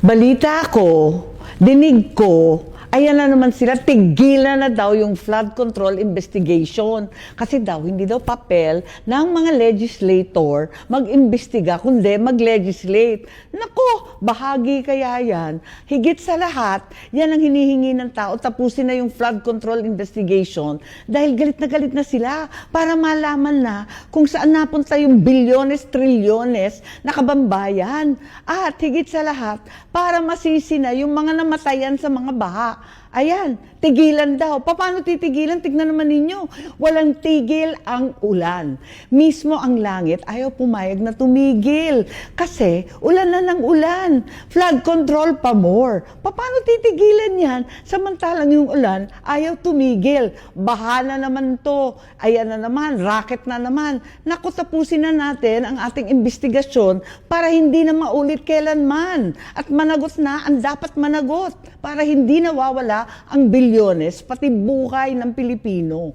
Balita ko, dinig ko, ayan na naman sila, tigilan na daw yung flood control investigation. Kasi daw, hindi daw papel ng mga legislator mag-imbestiga, kundi mag-legislate. Nako, bahagi kaya yan. Higit sa lahat, yan ang hinihingi ng tao, tapusin na yung flood control investigation dahil galit na sila para malaman na kung saan napunta yung bilyones, trilyones na kabambayan. At higit sa lahat, para masisi na yung mga namatayan sa mga baha. Ayan, tigilan daw. Paano titigilan? Tignan naman ninyo. Walang tigil ang ulan. Mismo ang langit ayaw pumayag na tumigil. Kasi ulan na ng ulan. Flood control pa more. Paano titigilan yan? Samantalang yung ulan ayaw tumigil. Baha na naman to. Ayan na naman, racket na naman. Naku, tapusin na natin ang ating investigasyon para hindi na maulit kailanman. At managot na ang dapat managot para hindi nawawala ang bilyones, pati buhay ng Pilipino.